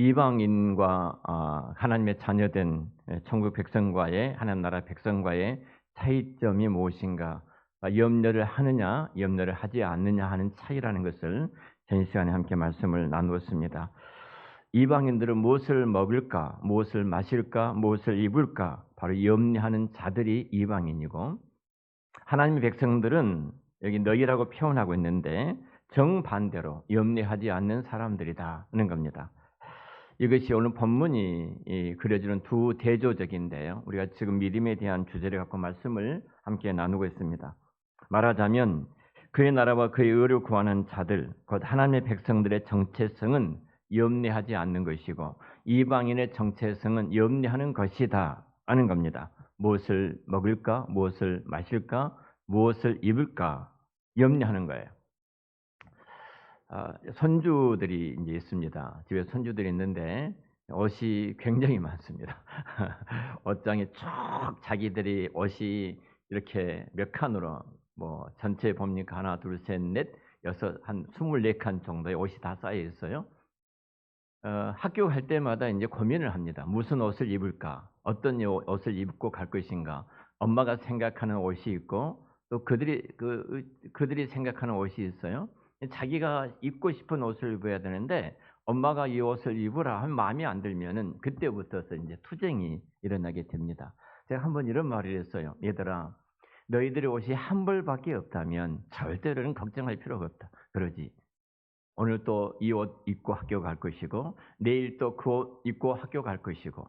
이방인과 하나님의 자녀된 천국 백성과의 하나님 나라 백성과의 차이점이 무엇인가, 염려를 하느냐 염려를 하지 않느냐 하는 차이라는 것을 전 시간에 함께 말씀을 나누었습니다. 이방인들은 무엇을 먹을까, 무엇을 마실까, 무엇을 입을까, 바로 염려하는 자들이 이방인이고, 하나님의 백성들은 여기 너희라고 표현하고 있는데 정반대로 염려하지 않는 사람들이다 하는 겁니다. 이것이 오늘 본문이 그려주는 두 대조적인데요, 우리가 지금 믿음에 대한 주제를 갖고 말씀을 함께 나누고 있습니다. 말하자면 그의 나라와 그의 의를 구하는 자들, 곧 하나님의 백성들의 정체성은 염려하지 않는 것이고, 이방인의 정체성은 염려하는 것이다 하는 겁니다. 무엇을 먹을까, 무엇을 마실까, 무엇을 입을까 염려하는 거예요. 손주들이 이제 있습니다. 집에 손주들이 있는데 옷이 굉장히 많습니다. 옷장에 쭉 자기들이 옷이 이렇게 몇 칸으로, 뭐 전체 보니까 하나, 둘, 셋, 넷, 여섯, 한 24칸 정도의 옷이 다 쌓여 있어요. 학교 갈 때마다 이제 고민을 합니다. 무슨 옷을 입을까? 어떤 옷을 입고 갈 것인가? 엄마가 생각하는 옷이 있고, 또 그들이 생각하는 옷이 있어요. 자기가 입고 싶은 옷을 입어야 되는데 엄마가 이 옷을 입으라 하면 마음에 안 들면은 그때부터서 이제 투쟁이 일어나게 됩니다. 제가 한번 이런 말을 했어요. 얘들아, 너희들의 옷이 한 벌밖에 없다면 절대로는 걱정할 필요가 없다. 그러지. 오늘 또 이 옷 입고 학교 갈 것이고, 내일 또 그 옷 입고 학교 갈 것이고,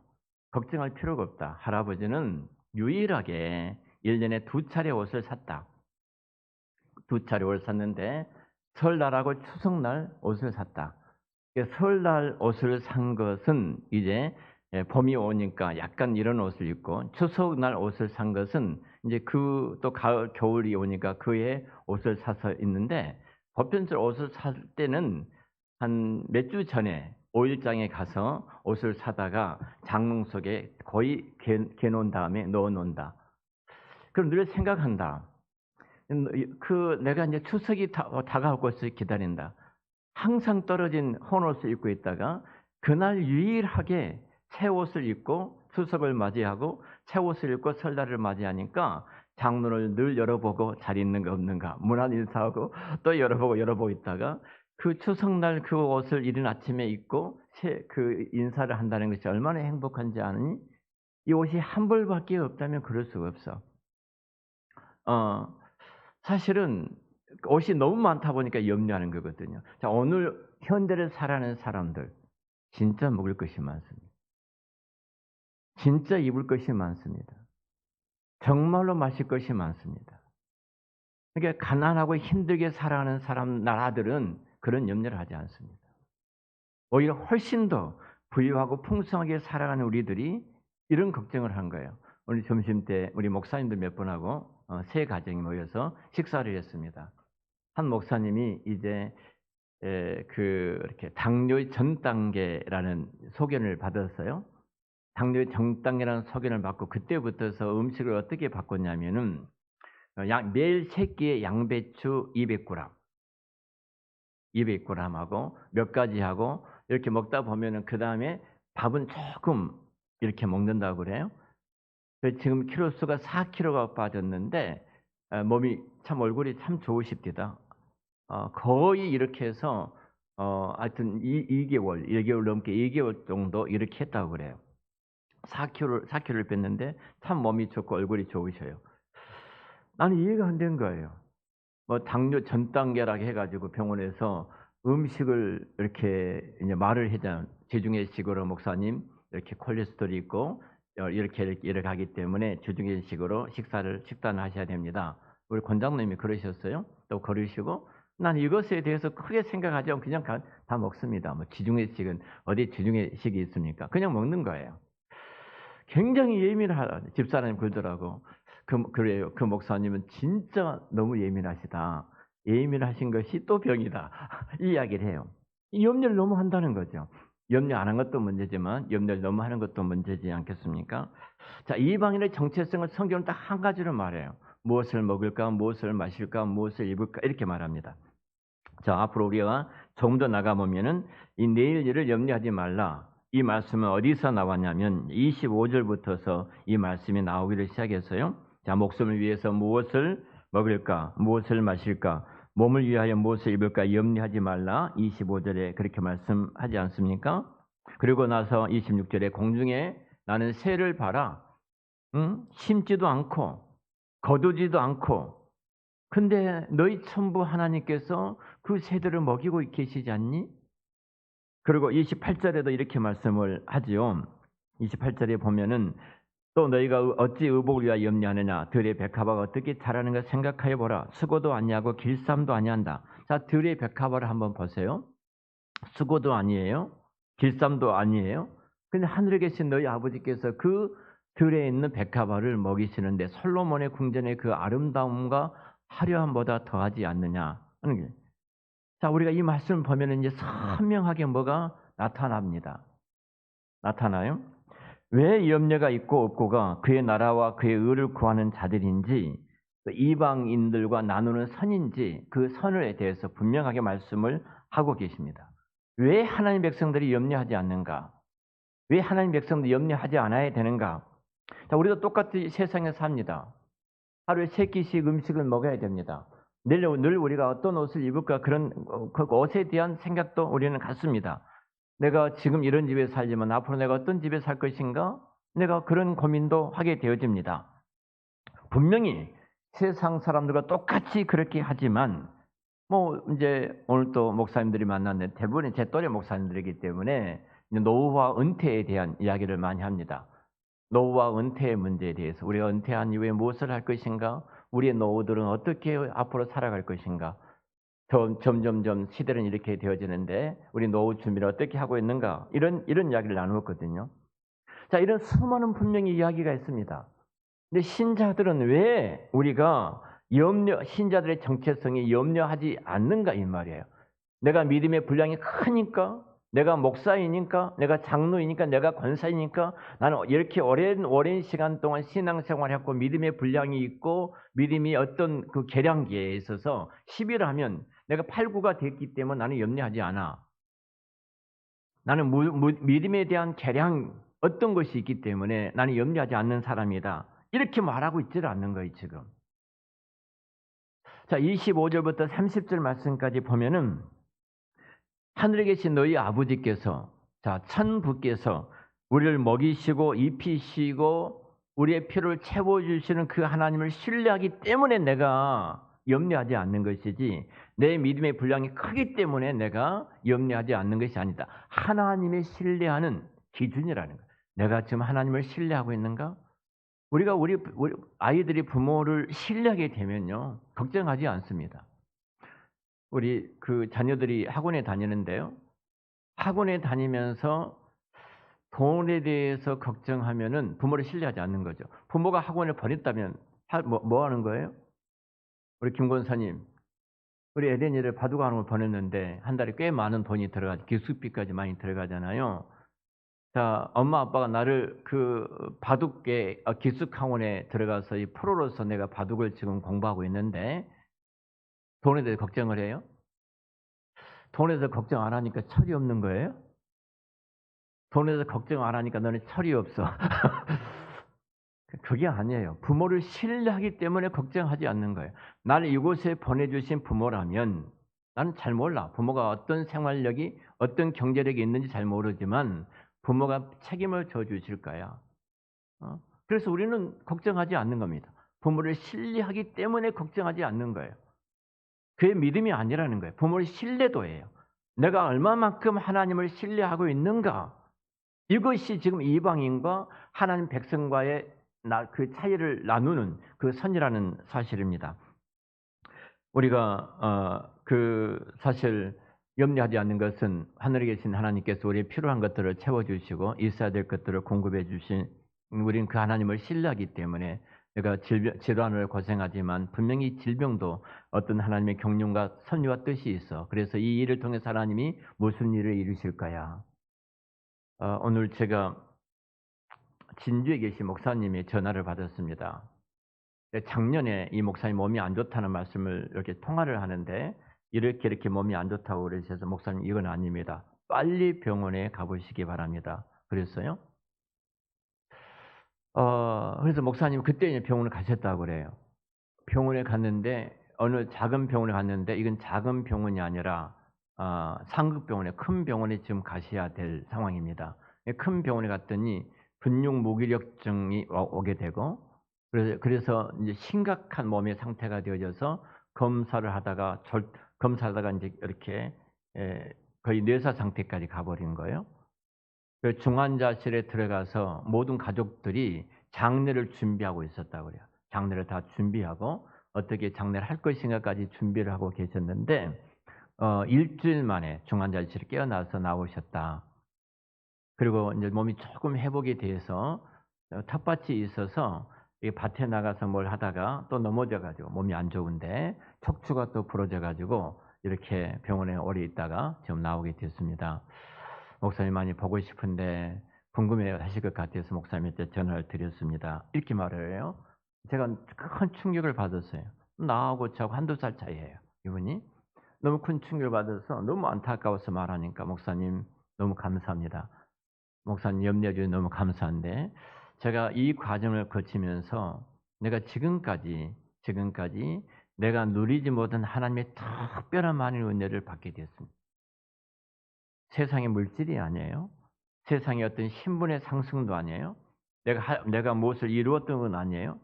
걱정할 필요가 없다. 할아버지는 유일하게 1년에 2차례 옷을 샀다. 2차례 옷을 샀는데 설날하고 추석날 옷을 샀다. 설날 옷을 산 것은 이제 봄이 오니까 약간 이런 옷을 입고, 추석날 옷을 산 것은 이제 또 가을, 겨울이 오니까 그의 옷을 사서 입는데, 보편적으로 옷을 살 때는 한 몇 주 전에 오일장에 가서 옷을 사다가 장롱 속에 거의 개놓은 다음에 넣어 놓는다. 그럼 늘 생각한다. 내가 이제 추석이 다가올 것을 기다린다. 항상 떨어진 헌옷을 입고 있다가 그날 유일하게 새 옷을 입고 추석을 맞이하고, 새 옷을 입고 설날을 맞이하니까 장문을 늘 열어보고 잘 있는 거 없는가, 문안 인사하고 또 열어보고 있다가 그 추석날 그 옷을 이른 아침에 입고 그 인사를 한다는 것이 얼마나 행복한지 아느니? 이 옷이 한 벌밖에 없다면 그럴 수가 없어. 사실은 옷이 너무 많다 보니까 염려하는 거거든요. 자, 오늘 현대를 살아가는 사람들 진짜 먹을 것이 많습니다. 진짜 입을 것이 많습니다. 정말로 마실 것이 많습니다. 그러니까 가난하고 힘들게 살아가는 나라들은 그런 염려를 하지 않습니다. 오히려 훨씬 더 부유하고 풍성하게 살아가는 우리들이 이런 걱정을 한 거예요. 오늘 점심때 우리 목사님들 몇 분하고 세 가정이 모여서 식사를 했습니다. 한 목사님이 이제 이렇게 당뇨의 전 단계라는 소견을 받았어요. 당뇨의 전 단계라는 소견을 받고 그때부터서 음식을 어떻게 바꿨냐면은 매일 3끼에 양배추 200g, 200g하고 몇 가지 하고 이렇게 먹다 보면은 그 다음에 밥은 조금 이렇게 먹는다고 그래요. 그래서 지금 키로수가 4kg가 빠졌는데 몸이 참, 얼굴이 참 좋으십니다. 거의 이렇게 해서 하여튼 2개월, 1개월 넘게 2개월 정도 이렇게 했다고 그래요. 4kg를 뺐는데 참 몸이 좋고 얼굴이 좋으셔요. 나는 이해가 안 된 거예요. 뭐 당뇨 전 단계라고 해가지고 병원에서 음식을 이렇게 이제 말을 하잖아요. 지중해식으로 목사님 이렇게 콜레스테롤이 있고 이렇게 하기 때문에 지중해식으로 식단을 하셔야 됩니다. 우리 권장님이 그러셨어요. 또 그러시고, 난 이것에 대해서 크게 생각하지 않고 그냥 다 먹습니다. 뭐 지중해식은 어디 지중해식이 있습니까? 그냥 먹는 거예요. 굉장히 예민하다. 집사람이 그러더라고. 그래요. 그 목사님은 진짜 너무 예민하시다. 예민하신 것이 또 병이다. 이 이야기를 해요. 이 염려를 너무 한다는 거죠. 염려 안 한 것도 문제지만 염려를 너무 하는 것도 문제지 않겠습니까? 자, 이방인의 정체성을 성경은 딱 한 가지로 말해요. 무엇을 먹을까, 무엇을 마실까, 무엇을 입을까, 이렇게 말합니다. 자, 앞으로 우리가 조금 더 나가보면은 이 내일 일을 염려하지 말라. 이 말씀은 어디서 나왔냐면 25절부터서 이 말씀이 나오기를 시작했어요. 자, 목숨을 위해서 무엇을 먹을까? 무엇을 마실까? 몸을 위하여 무엇을 입을까? 염려하지 말라. 25절에 그렇게 말씀하지 않습니까? 그리고 나서 26절에 공중에 나는 새를 봐라. 심지도 않고 거두지도 않고 근데 너희 천부 하나님께서 그 새들을 먹이고 계시지 않니? 그리고 28절에도 이렇게 말씀을 하지요. 28절에 보면은 또 너희가 어찌 의복을 위하여 염려하느냐? 들의 백합화가 어떻게 자라는가 생각하여 보라. 수고도 아니하고 길쌈도 아니한다. 자, 들의 백합화를 한번 보세요. 수고도 아니에요. 길쌈도 아니에요. 근데 하늘에 계신 너희 아버지께서 그 들에 있는 백합화를 먹이시는데 솔로몬의 궁전의 그 아름다움과 화려함보다 더하지 않느냐 하는 게. 자, 우리가 이 말씀을 보면 이제 선명하게 뭐가 나타납니다. 나타나요? 왜 염려가 있고 없고가 그의 나라와 그의 의를 구하는 자들인지 이방인들과 나누는 선인지 그 선에 대해서 분명하게 말씀을 하고 계십니다. 왜 하나님 백성들이 염려하지 않는가? 왜 하나님 백성들이 염려하지 않아야 되는가? 자, 우리도 똑같이 세상에 삽니다. 하루에 3끼씩 음식을 먹어야 됩니다. 늘 우리가 어떤 옷을 입을까 그런 그 옷에 대한 생각도 우리는 갖습니다. 내가 지금 이런 집에 살지만 앞으로 내가 어떤 집에 살 것인가? 내가 그런 고민도 하게 되어집니다. 분명히 세상 사람들과 똑같이 그렇게 하지만 뭐 이제 오늘 또 목사님들이 만났는데 대부분 제 또래 목사님들이기 때문에 노후와 은퇴에 대한 이야기를 많이 합니다. 노후와 은퇴의 문제에 대해서 우리가 은퇴한 이후에 무엇을 할 것인가? 우리의 노후들은 어떻게 앞으로 살아갈 것인가? 점점점 시대는 이렇게 되어지는데 우리 노후 준비를 어떻게 하고 있는가? 이런 이야기를 나누었거든요. 자, 이런 수많은 분명히 이야기가 있습니다. 근데 신자들은 왜 우리가 신자들의 정체성이 염려하지 않는가 이 말이에요. 내가 믿음의 분량이 크니까, 내가 목사이니까, 내가 장로이니까, 내가 권사이니까 나는 이렇게 오랜 시간 동안 신앙생활을 했고 믿음의 분량이 있고 믿음이 어떤 그 계량기에 있어서 10일 하면 내가 8, 9가 됐기 때문에 나는 염려하지 않아. 나는 믿음에 대한 계량 어떤 것이 있기 때문에 나는 염려하지 않는 사람이다. 이렇게 말하고 있지를 않는 거예요, 지금. 자, 25절부터 30절 말씀까지 보면은 하늘에 계신 너희 아버지께서, 자, 천부께서 우리를 먹이시고 입히시고 우리의 필요를 채워주시는 그 하나님을 신뢰하기 때문에 내가 염려하지 않는 것이지 내 믿음의 분량이 크기 때문에 내가 염려하지 않는 것이 아니다. 하나님의 신뢰하는 기준이라는 거예요. 내가 지금 하나님을 신뢰하고 있는가? 우리가 우리 아이들이 부모를 신뢰하게 되면요, 걱정하지 않습니다. 우리 그 자녀들이 학원에 다니는데요. 학원에 다니면서 돈에 대해서 걱정하면은 부모를 신뢰하지 않는 거죠. 부모가 학원을 보냈다면 뭐 하는 거예요? 우리 김 권사님, 우리 에덴이를 바둑학원을 보냈는데 한 달에 꽤 많은 돈이 들어가죠. 기숙비까지 많이 들어가잖아요. 자, 엄마 아빠가 나를 그 바둑계 기숙학원에 들어가서 이 프로로서 내가 바둑을 지금 공부하고 있는데 돈에 대해 걱정을 해요? 돈에 대해서 걱정 안 하니까 철이 없는 거예요? 돈에 대해서 걱정 안 하니까 너는 철이 없어. 그게 아니에요. 부모를 신뢰하기 때문에 걱정하지 않는 거예요. 나를 이곳에 보내주신 부모라면 나는 잘 몰라. 부모가 어떤 생활력이 어떤 경제력이 있는지 잘 모르지만 부모가 책임을 져주실 거야. 그래서 우리는 걱정하지 않는 겁니다. 부모를 신뢰하기 때문에 걱정하지 않는 거예요. 그게 믿음이 아니라는 거예요. 부모를 신뢰도예요. 내가 얼마만큼 하나님을 신뢰하고 있는가? 이것이 지금 이방인과 하나님 백성과의 그 차이를 나누는 그 선이라는 사실입니다. 우리가 사실 염려하지 않는 것은 하늘에 계신 하나님께서 우리의 필요한 것들을 채워주시고 있어야 될 것들을 공급해 주신 우리는 그 하나님을 신뢰하기 때문에 내가 질환을 고생하지만 분명히 질병도 어떤 하나님의 경륜과 섭리와 뜻이 있어. 그래서 이 일을 통해서 하나님이 무슨 일을 이루실 거야. 오늘 제가 진주에 계신 목사님이 전화를 받았습니다. 작년에 이 목사님 몸이 안 좋다는 말씀을 이렇게 통화를 하는데 이렇게 몸이 안 좋다고 그러셔서 목사님 이건 아닙니다. 빨리 병원에 가보시기 바랍니다. 그랬어요. 그래서 목사님 그때 이제 병원을 가셨다고 그래요. 병원에 갔는데 어느 작은 병원에 갔는데 이건 작은 병원이 아니라 상급 병원에 큰 병원에 지금 가셔야 될 상황입니다. 큰 병원에 갔더니 근육 무기력증이 오게 되고 그래서 이제 심각한 몸의 상태가 되어져서 검사하다가 이제 이렇게 거의 뇌사 상태까지 가버린 거예요. 그 중환자실에 들어가서 모든 가족들이 장례를 준비하고 있었다고 그래요. 장례를 다 준비하고 어떻게 장례를 할 것인가까지 준비를 하고 계셨는데 일주일 만에 중환자실에 깨어나서 나오셨다. 그리고 이제 몸이 조금 회복이 돼서 텃밭이 있어서 이 밭에 나가서 뭘 하다가 또 넘어져 가지고 몸이 안 좋은데 척추가 또 부러져 가지고 이렇게 병원에 오래 있다가 지금 나오게 됐습니다. 목사님 많이 보고 싶은데 궁금해 하실 것 같아서 목사님한테 전화를 드렸습니다. 이렇게 말을 해요. 제가 큰 충격을 받았어요. 나하고 저하고 한두 살 차이예요. 이분이. 너무 큰 충격을 받아서 너무 안타까워서 말하니까 목사님 너무 감사합니다. 목사님 염려해 주셔서 너무 감사한데 제가 이 과정을 거치면서 내가 지금까지 내가 누리지 못한 하나님의 특별한 많은 은혜를 받게 됐습니다. 세상의 물질이 아니에요. 세상의 어떤 신분의 상승도 아니에요. 내가 무엇을 이루었던 건 아니에요.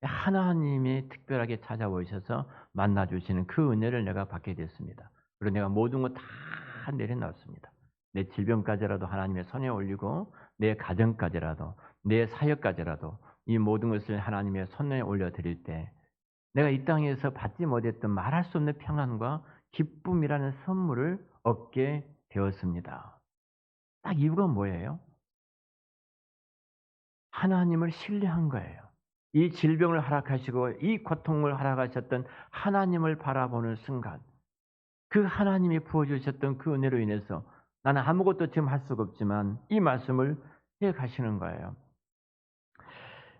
하나님이 특별하게 찾아오셔서 만나주시는 그 은혜를 내가 받게 됐습니다. 그리고 내가 모든 것 다 내려놨습니다. 내 질병까지라도 하나님의 손에 올리고 내 가정까지라도 내 사역까지라도 이 모든 것을 하나님의 손에 올려드릴 때 내가 이 땅에서 받지 못했던 말할 수 없는 평안과 기쁨이라는 선물을 얻게 되었습니다. 딱 이유가 뭐예요? 하나님을 신뢰한 거예요. 이 질병을 허락하시고 이 고통을 허락하셨던 하나님을 바라보는 순간 그 하나님이 부어주셨던 그 은혜로 인해서 나는 아무것도 지금 할 수가 없지만 이 말씀을 해 가시는 거예요.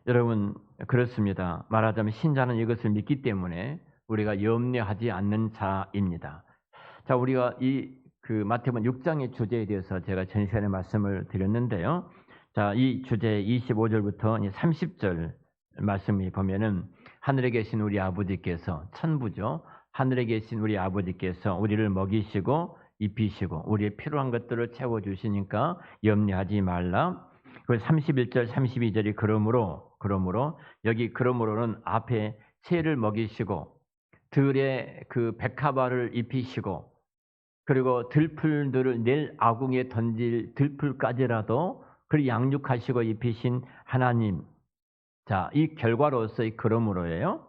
여러분 그렇습니다. 말하자면 신자는 이것을 믿기 때문에 우리가 염려하지 않는 자입니다. 자, 우리가 그 마태복음 6장의 주제에 대해서 제가 전 시간에 말씀을 드렸는데요. 자, 이 주제 25절부터 30절 말씀이 보면은 하늘에 계신 우리 아버지께서 천부죠. 하늘에 계신 우리 아버지께서 우리를 먹이시고 입히시고 우리의 필요한 것들을 채워 주시니까 염려하지 말라. 그 31절 32절이 그러므로 여기 그러므로는 앞에 새를 먹이시고 들에 그 백합화를 입히시고 그리고 들풀들을 내일 아궁이에 던질 들풀까지라도 그리 양육하시고 입히신 하나님. 자, 이 결과로서의 그러므로예요.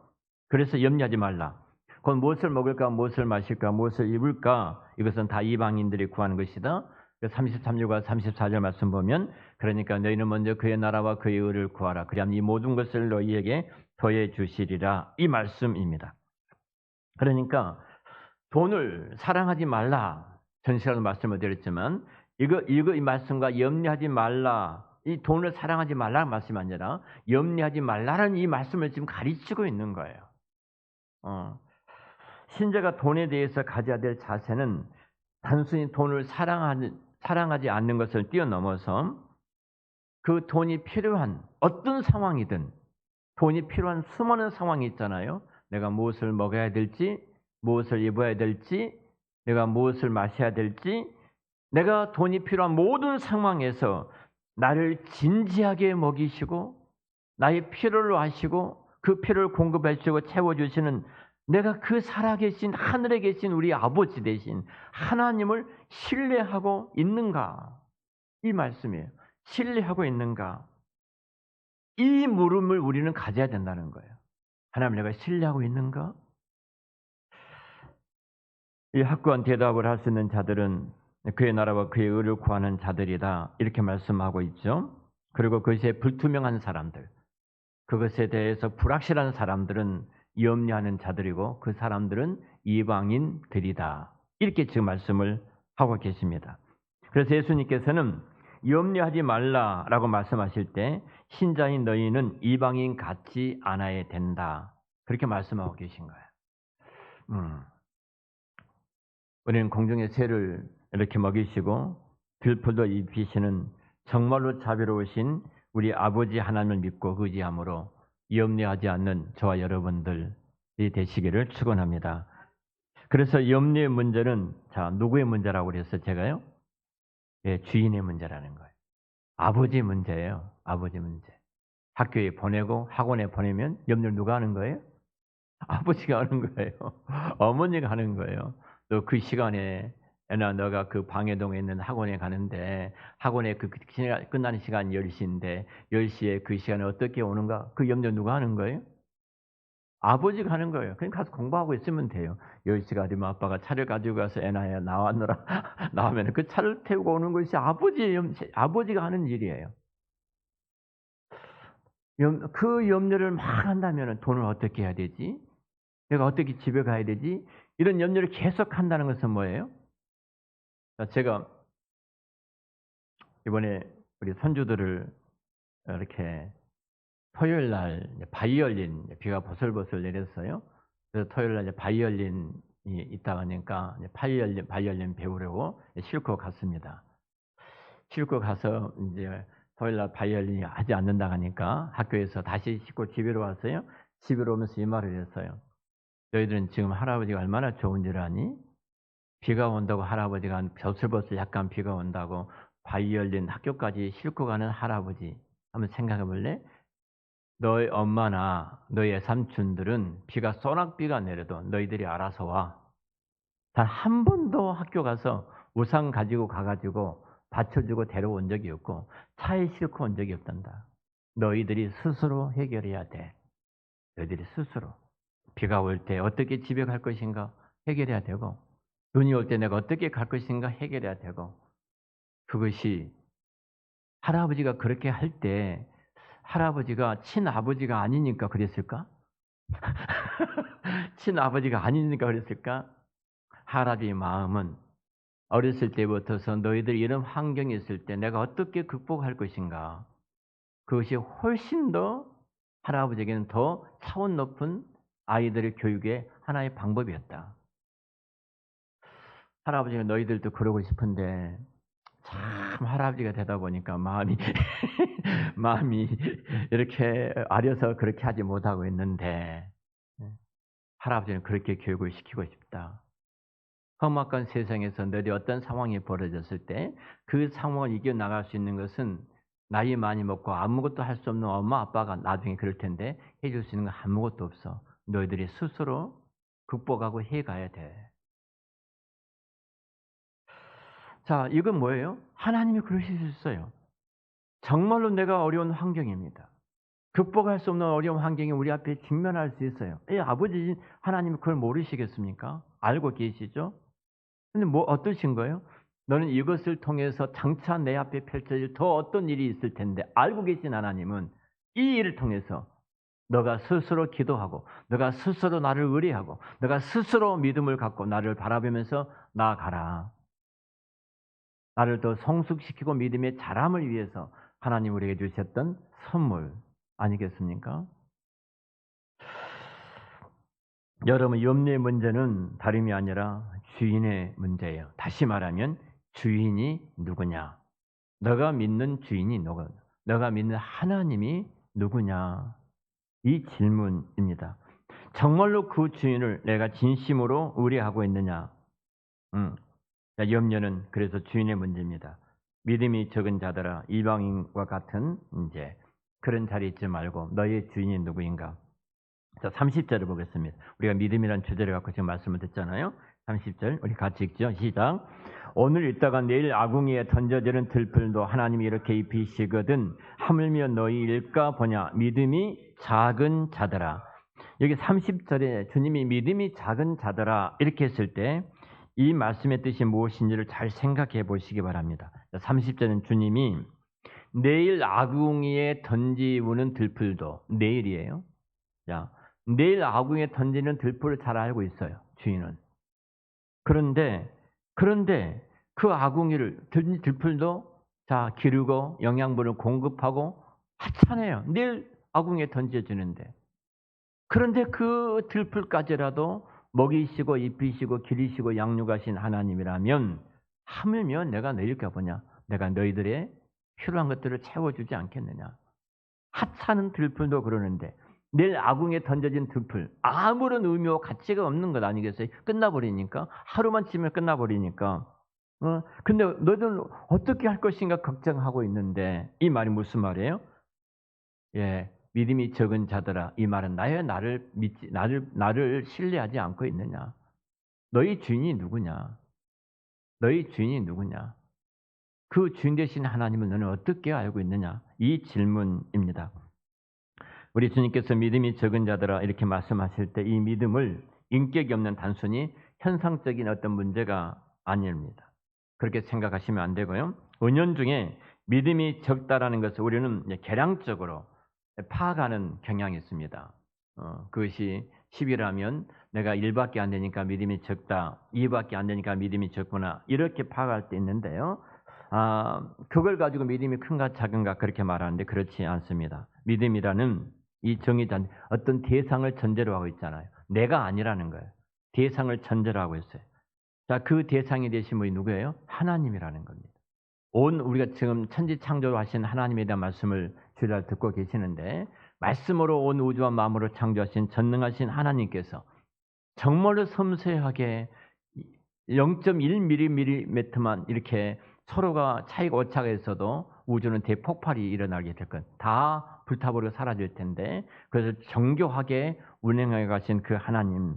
그래서 염려하지 말라. 곧 무엇을 먹을까, 무엇을 마실까, 무엇을 입을까, 이것은 다 이방인들이 구하는 것이다. 33절과 34절 말씀 보면 그러니까 너희는 먼저 그의 나라와 그의 의를 구하라. 그리하면 이 모든 것을 너희에게 더해 주시리라. 이 말씀입니다. 그러니까 돈을 사랑하지 말라. 전 시간에 말씀을 드렸지만 이 말씀과 염려하지 말라. 이 돈을 사랑하지 말라는 말씀이 아니라 염려하지 말라는 이 말씀을 지금 가르치고 있는 거예요. 신자가 돈에 대해서 가져야 될 자세는 단순히 돈을 사랑하지 않는 것을 뛰어넘어서 그 돈이 필요한 어떤 상황이든 돈이 필요한 수많은 상황이 있잖아요. 내가 무엇을 먹어야 될지, 무엇을 입어야 될지, 내가 무엇을 마셔야 될지, 내가 돈이 필요한 모든 상황에서 나를 진지하게 먹이시고 나의 필요를 아시고 그 필요를 공급해 주시고 채워주시는 내가 그 살아계신 하늘에 계신 우리 아버지 대신 하나님을 신뢰하고 있는가? 이 말씀이에요. 신뢰하고 있는가? 이 물음을 우리는 가져야 된다는 거예요. 하나님 내가 신뢰하고 있는가? 이 확고한 대답을 할 수 있는 자들은 그의 나라와 그의 의를 구하는 자들이다. 이렇게 말씀하고 있죠. 그리고 그것에 불투명한 사람들, 그것에 대해서 불확실한 사람들은 염려하는 자들이고 그 사람들은 이방인들이다. 이렇게 지금 말씀을 하고 계십니다. 그래서 예수님께서는 염려하지 말라라고 말씀하실 때 신자인 너희는 이방인 같지 않아야 된다. 그렇게 말씀하고 계신 거예요. 우리는 공중의 새를 이렇게 먹이시고 들풀도 입히시는 정말로 자비로우신 우리 아버지 하나님을 믿고 의지함으로 염려하지 않는 저와 여러분들이 되시기를 축원합니다. 그래서 염려의 문제는 누구의 문제라고 그랬어요? 제가요? 예, 주인의 문제라는 거예요. 아버지 문제예요. 아버지 문제. 학교에 보내고 학원에 보내면 염려를 누가 하는 거예요? 아버지가 하는 거예요. 어머니가 하는 거예요. 또 그 시간에 애나 너가 그 방해동에 있는 학원에 가는데 학원에 끝나는 시간 10시인데 10시에 그 시간에 어떻게 오는가? 그 염려 누가 하는 거예요? 아버지가 하는 거예요. 그냥 가서 공부하고 있으면 돼요. 10시가 되면 아빠가 차를 가지고 가서 애나야 나왔노라. 나오면 그 차를 태우고 오는 것이 아버지가 하는 일이에요. 그 염려를 막 한다면 돈을 어떻게 해야 되지? 내가 어떻게 집에 가야 되지? 이런 염려를 계속 한다는 것은 뭐예요? 제가 이번에 우리 손주들을 이렇게 토요일 날 바이올린 비가 보슬보슬 내렸어요. 그래서 토요일 날 바이올린이 있다고 하니까 바이올린 배우려고 싣고 갔습니다. 싣고 가서 이제 토요일 날 바이올린이 하지 않는다고 하니까 학교에서 다시 싣고 집으로 왔어요. 집으로 오면서 이 말을 했어요. 너희들은 지금 할아버지가 얼마나 좋은 줄 아니? 비가 온다고 할아버지가 버슬버슬 약간 비가 온다고 바이올린 학교까지 싣고 가는 할아버지 한번 생각해 볼래? 너희 엄마나 너희 삼촌들은 비가 소낙비가 내려도 너희들이 알아서 와. 단 한 번도 학교 가서 우산 가지고 가가지고 받쳐주고 데려온 적이 없고 차에 싣고 온 적이 없단다. 너희들이 스스로 해결해야 돼. 너희들이 스스로. 비가 올 때 어떻게 집에 갈 것인가 해결해야 되고 눈이 올 때 내가 어떻게 갈 것인가 해결해야 되고 그것이 할아버지가 그렇게 할 때 할아버지가 친아버지가 아니니까 그랬을까? 친아버지가 아니니까 그랬을까? 할아버지의 마음은 어렸을 때부터서 너희들이 이런 환경이 있을 때 내가 어떻게 극복할 것인가? 그것이 훨씬 더 할아버지에게는 더 차원 높은 아이들의 교육의 하나의 방법이었다. 할아버지가 너희들도 그러고 싶은데 참 할아버지가 되다 보니까 마음이 마음이 이렇게 아려서 그렇게 하지 못하고 있는데 할아버지는 그렇게 교육을 시키고 싶다. 험악한 세상에서 너희들이 어떤 상황이 벌어졌을 때 그 상황을 이겨나갈 수 있는 것은 나이 많이 먹고 아무것도 할 수 없는 엄마 아빠가 나중에 그럴 텐데 해줄 수 있는 건 아무것도 없어. 너희들이 스스로 극복하고 해가야 돼. 자, 이건 뭐예요? 하나님이 그러실 수 있어요. 정말로 내가 어려운 환경입니다. 극복할 수 없는 어려운 환경이 우리 앞에 직면할 수 있어요. 아버지 하나님이 그걸 모르시겠습니까? 알고 계시죠? 근데 뭐 어떠신 거예요? 너는 이것을 통해서 장차 내 앞에 펼쳐질 더 어떤 일이 있을 텐데 알고 계신 하나님은 이 일을 통해서 너가 스스로 기도하고 너가 스스로 나를 의뢰하고 너가 스스로 믿음을 갖고 나를 바라보면서 나아가라. 나를 더 성숙시키고 믿음의 자람을 위해서 하나님 우리에게 주셨던 선물 아니겠습니까? 여러분 염려의 문제는 다름이 아니라 주인의 문제예요. 다시 말하면 주인이 누구냐? 너가 믿는 주인이 누구냐? 너가 믿는 하나님이 누구냐? 이 질문입니다. 정말로 그 주인을 내가 진심으로 의뢰하고 있느냐? 염려는 그래서 주인의 문제입니다. 믿음이 적은 자들아 이방인과 같은 이제 그런 자리에 있지 말고 너의 주인이 누구인가? 자, 30절을 보겠습니다. 우리가 믿음이란 주제를 갖고 지금 말씀을 듣잖아요. 30절 우리 같이 읽죠. 시작. 오늘 읽다가 내일 아궁이에 던져지는 들풀도 하나님이 이렇게 입히시거든 하물며 너희 일까 보냐 믿음이 작은 자들아. 여기 30절에 주님이 믿음이 작은 자들아 이렇게 했을 때 이 말씀의 뜻이 무엇인지를 잘 생각해 보시기 바랍니다. 30절은 주님이 내일 아궁이에 던지우는 들풀도 내일이에요. 자, 내일 아궁이에 던지는 들풀을 잘 알고 있어요. 주인은. 그런데 그 아궁이를 들풀도 자 기르고 영양분을 공급하고 하찮아요. 내일 아궁이에 던져지는데. 그런데 그 들풀까지라도 먹이시고 입히시고 기르시고 양육하신 하나님이라면 하물며 내가 너희일까 보냐? 내가 너희들의 필요한 것들을 채워주지 않겠느냐? 하찮은 들풀도 그러는데 내일 아궁이에 던져진 들풀 아무런 의미와 가치가 없는 것 아니겠어요? 끝나버리니까 하루만 치면 끝나버리니까. 근데 너희들은 어떻게 할 것인가 걱정하고 있는데 이 말이 무슨 말이에요? 예, 믿음이 적은 자들아, 이 말은 나를 믿지 나를 신뢰하지 않고 있느냐? 너희 주인이 누구냐? 너희 주인이 누구냐? 그 주인 되신 하나님을 너는 어떻게 알고 있느냐? 이 질문입니다. 우리 주님께서 믿음이 적은 자들아 이렇게 말씀하실 때 이 믿음을 인격이 없는 단순히 현상적인 어떤 문제가 아닙니다. 그렇게 생각하시면 안 되고요. 은연중에 믿음이 적다라는 것을 우리는 계량적으로 파악하는 경향이 있습니다. 그것이 10이라면 내가 1밖에 안 되니까 믿음이 적다, 2밖에 안 되니까 믿음이 적구나 이렇게 파악할 때 있는데요. 그걸 가지고 믿음이 큰가 작은가 그렇게 말하는데 그렇지 않습니다. 믿음이라는 이 정의단 어떤 대상을 전제로 하고 있잖아요. 내가 아니라는 거예요. 대상을 전제로 하고 있어요. 자, 그 대상이 되신 분이 누구예요? 하나님이라는 겁니다. 우리가 지금 천지 창조하신 하나님에 대한 말씀을 주일날 듣고 계시는데 말씀으로 온 우주와 마음으로 창조하신 전능하신 하나님께서 정말로 섬세하게 0.1mm만 이렇게 서로가 차이가 오차가 있어도 우주는 대폭발이 일어나게 될 것. 다 불타버리고 사라질 텐데 그래서 정교하게 운행해 가신 그 하나님,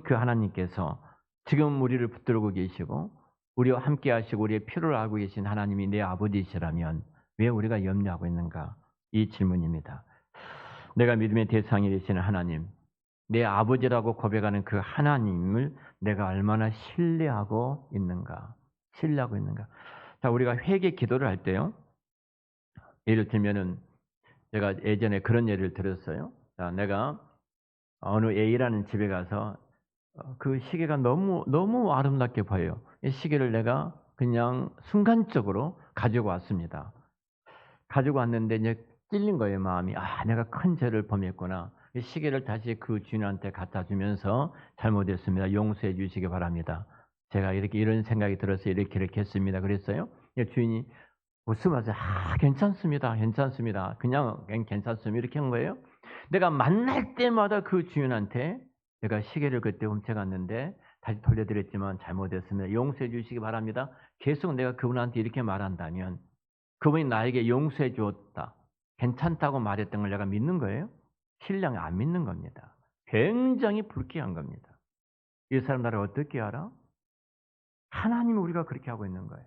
그 하나님께서 지금 우리를 붙들고 계시고 우리와 함께 하시고 우리의 필요를 알고 계신 하나님이 내 아버지시라면 왜 우리가 염려하고 있는가? 이 질문입니다. 내가 믿음의 대상이 되시는 하나님, 내 아버지라고 고백하는 그 하나님을 내가 얼마나 신뢰하고 있는가? 신뢰하고 있는가? 자, 우리가 회개 기도를 할 때요. 예를 들면은 제가 예전에 그런 예를 들었어요. 자, 내가 어느 A라는 집에 가서 그 시계가 너무 아름답게 보여요. 이 시계를 내가 그냥 순간적으로 가지고 왔습니다. 가지고 왔는데 이제 찔린 거예요, 마음이. 내가 큰 죄를 범했구나. 이 시계를 다시 그 주인한테 갖다 주면서 잘못했습니다. 용서해 주시기 바랍니다. 제가 이런 생각이 들어서 이렇게 했습니다. 그랬어요. 주인이 웃으면서 괜찮습니다. 괜찮습니다. 그냥 괜찮습니다. 이렇게 한 거예요. 내가 만날 때마다 그 주인한테 내가 시계를 그때 훔쳐갔는데 다시 돌려드렸지만 잘못했습니다. 용서해 주시기 바랍니다. 계속 내가 그분한테 이렇게 말한다면 그분이 나에게 용서해 주었다, 괜찮다고 말했던 걸 내가 믿는 거예요? 신령이 안 믿는 겁니다. 굉장히 불쾌한 겁니다. 이 사람 나를 어떻게 알아? 하나님이 우리가 그렇게 하고 있는 거예요.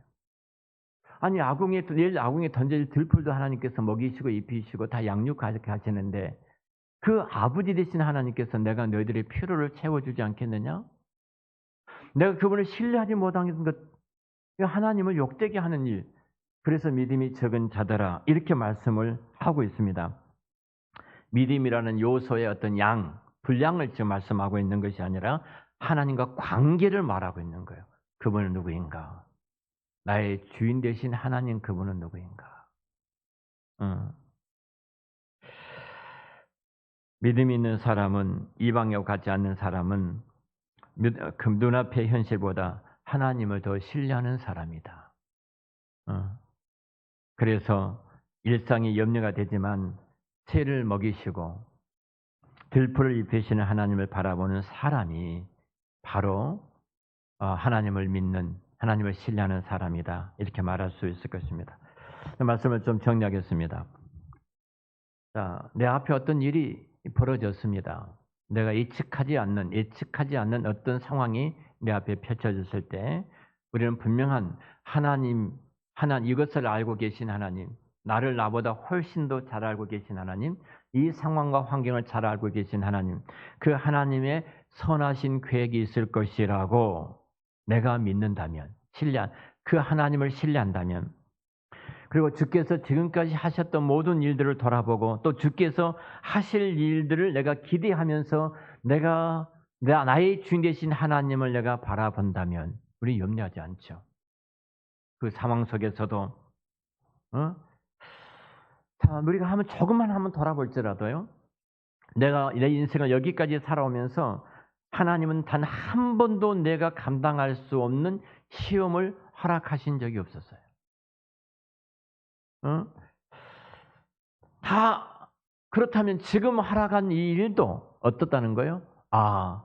아니 내일 아궁이에 던질 들풀도 하나님께서 먹이시고 입히시고 다 양육하게 하시는데 그 아버지 되신 하나님께서 내가 너희들의 필요를 채워주지 않겠느냐? 내가 그분을 신뢰하지 못하는 것, 하나님을 욕되게 하는 일. 그래서 믿음이 적은 자들아 이렇게 말씀을 하고 있습니다. 믿음이라는 요소의 어떤 분량을 지금 말씀하고 있는 것이 아니라 하나님과 관계를 말하고 있는 거예요. 그분은 누구인가? 나의 주인 되신 하나님 그분은 누구인가? 믿음이 있는 사람은 이방하고 같지 않는 사람은 그 눈앞의 현실보다 하나님을 더 신뢰하는 사람이다. 그래서 일상이 염려가 되지만 새를 먹이시고 들풀을 입히시는 하나님을 바라보는 사람이 바로 하나님을 믿는, 하나님을 신뢰하는 사람이다. 이렇게 말할 수 있을 것입니다. 말씀을 좀 정리하겠습니다. 자, 내 앞에 어떤 일이 벌어졌습니다. 내가 예측하지 않는 어떤 상황이 내 앞에 펼쳐졌을 때 우리는 분명한 하나님 이것을 알고 계신 하나님, 나를 나보다 훨씬 더 잘 알고 계신 하나님, 이 상황과 환경을 잘 알고 계신 하나님, 그 하나님의 선하신 계획이 있을 것이라고 내가 믿는다면, 그 하나님을 신뢰한다면, 그리고 주께서 지금까지 하셨던 모든 일들을 돌아보고 또 주께서 하실 일들을 내가 기대하면서 나의 주인 되신 하나님을 내가 바라본다면 우리 염려하지 않죠. 그 상황 속에서도 우리가 조금만 한번 돌아볼지라도요. 내가 내 인생을 여기까지 살아오면서 하나님은 단 한 번도 내가 감당할 수 없는 시험을 허락하신 적이 없었어요. 어? 다 그렇다면 지금 허락한 이 일도 어떻다는 거예요? 아,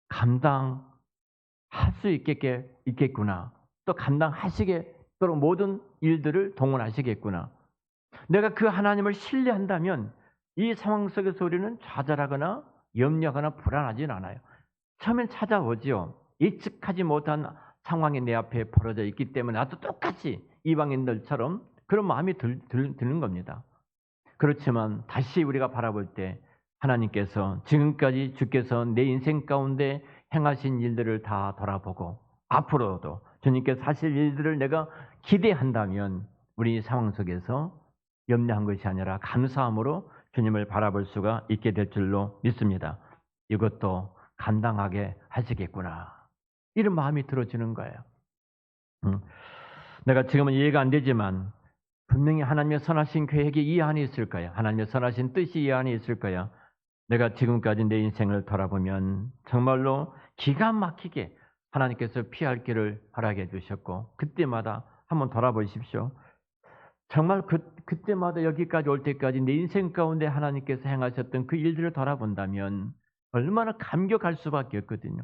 감당할 수 있겠구나. 또 감당하시겠도록 모든 일들을 동원하시겠구나. 내가 그 하나님을 신뢰한다면 이 상황 속에서 우리는 좌절하거나 염려하거나 불안하지는 않아요. 처음엔 찾아오지요. 예측하지 못한 상황이 내 앞에 벌어져 있기 때문에 나도 똑같이 이방인들처럼 그런 마음이 드는 겁니다. 그렇지만 다시 우리가 바라볼 때 하나님께서 지금까지 주께서 내 인생 가운데 행하신 일들을 다 돌아보고 앞으로도 주님께서 하실 일들을 내가 기대한다면 우리 상황 속에서 염려한 것이 아니라 감사함으로 주님을 바라볼 수가 있게 될 줄로 믿습니다. 이것도 감당하게 하시겠구나. 이런 마음이 들어지는 거예요. 내가 지금은 이해가 안 되지만 분명히 하나님의 선하신 계획이 이 안에 있을 거야. 하나님의 선하신 뜻이 이 안에 있을 거야. 내가 지금까지 내 인생을 돌아보면 정말로 기가 막히게 하나님께서 피할 길을 허락해 주셨고 그때마다 한번 돌아보십시오. 정말 그때마다 여기까지 올 때까지 내 인생 가운데 하나님께서 행하셨던 그 일들을 돌아본다면 얼마나 감격할 수밖에 없거든요.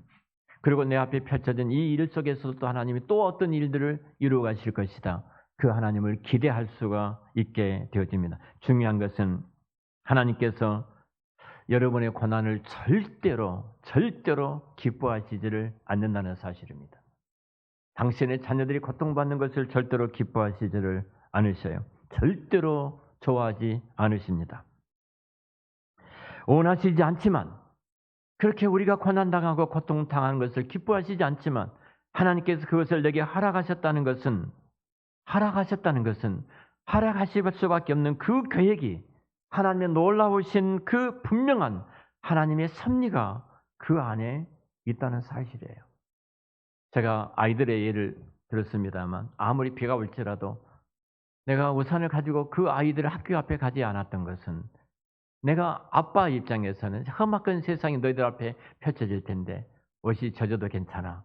그리고 내 앞에 펼쳐진 이 일 속에서도 하나님이 또 어떤 일들을 이루어 가실 것이다. 그 하나님을 기대할 수가 있게 되어집니다. 중요한 것은 하나님께서 여러분의 고난을 절대로 기뻐하시지를 않는다는 사실입니다. 당신의 자녀들이 고통받는 것을 절대로 기뻐하시지를 않으셔요. 절대로 좋아하지 않으십니다. 원하시지 않지만 그렇게 우리가 고난당하고 고통당하는 것을 기뻐하시지 않지만 하나님께서 그것을 내게 허락하셨다는 것은 허락하실 수밖에 없는 그 계획이 하나님의 놀라우신 그 분명한 하나님의 섭리가 그 안에 있다는 사실이에요. 제가 아이들의 예를 들었습니다만 아무리 비가 올지라도 내가 우산을 가지고 그 아이들을 학교 앞에 가지 않았던 것은 내가 아빠 입장에서는 험악한 세상이 너희들 앞에 펼쳐질 텐데 옷이 젖어도 괜찮아.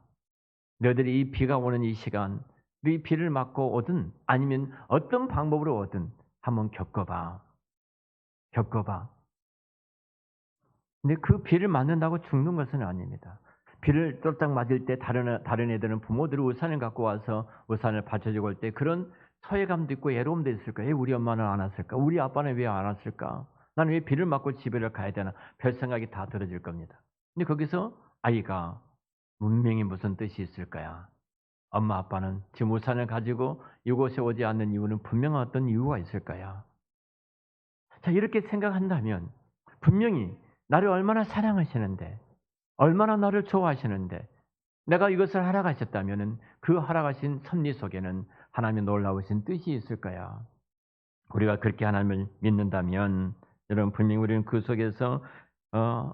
너희들이 이 비가 오는 이 시간 네 비를 맞고 오든 아니면 어떤 방법으로 오든 한번 겪어봐. 근데 그 비를 맞는다고 죽는 것은 아닙니다. 비를 쫄딱 맞을 때 다른 애들은 부모들이 우산을 갖고 와서 우산을 받쳐주고 올 때 그런 소외감도 있고 외로움도 있을 거예요. 왜 우리 엄마는 안 왔을까? 우리 아빠는 왜 안 왔을까? 나는 왜 비를 맞고 집에를 가야 되나? 별 생각이 다 들어질 겁니다. 근데 거기서 아이가 분명히 무슨 뜻이 있을 거야. 엄마 아빠는 지금 우산을 가지고 이곳에 오지 않는 이유는 분명한 어떤 이유가 있을 거야. 자, 이렇게 생각한다면 분명히 나를 얼마나 사랑하시는데 얼마나 나를 좋아하시는데 내가 이것을 허락하셨다면 그 허락하신 섭리 속에는 하나님의 놀라우신 뜻이 있을 거야. 우리가 그렇게 하나님을 믿는다면 여러분 분명히 우리는 그 속에서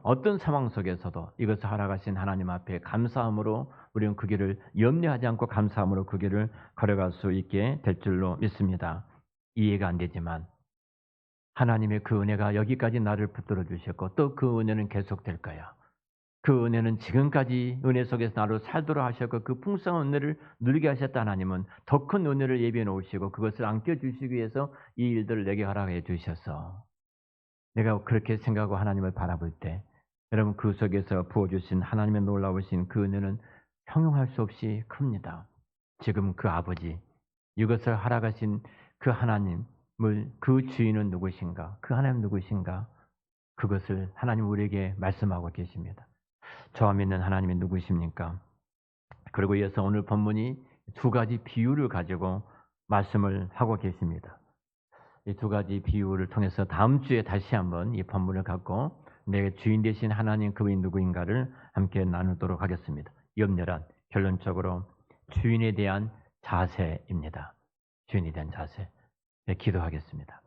어떤 상황 속에서도 이것을 허락하신 하나님 앞에 감사함으로 우리는 그 길을 염려하지 않고 감사함으로 그 길을 걸어갈 수 있게 될 줄로 믿습니다. 이해가 안 되지만 하나님의 그 은혜가 여기까지 나를 붙들어 주셨고 또 그 은혜는 계속될 거야. 그 은혜는 지금까지 은혜 속에서 나로 살도록 하셨고 그 풍성한 은혜를 누리게 하셨다 하나님은 더 큰 은혜를 예비해 놓으시고 그것을 안겨주시기 위해서 이 일들을 내게 허락해 주셔서 내가 그렇게 생각하고 하나님을 바라볼 때 여러분 그 속에서 부어주신 하나님의 놀라우신 그 은혜는 형용할 수 없이 큽니다. 지금 그 아버지 이것을 허락하신 그 하나님을 그 주인은 누구신가? 그 하나님 누구신가? 그것을 하나님 우리에게 말씀하고 계십니다. 저와 믿는 하나님이 누구십니까? 그리고 이어서 오늘 본문이 두 가지 비유를 가지고 말씀을 하고 계십니다. 이 두 가지 비유를 통해서 다음 주에 다시 한번 이 본문을 갖고 내 주인 되신 하나님 그분이 누구인가를 함께 나누도록 하겠습니다. 염려란 결론적으로 주인에 대한 자세입니다. 주인에 대한 자세. 네, 기도하겠습니다.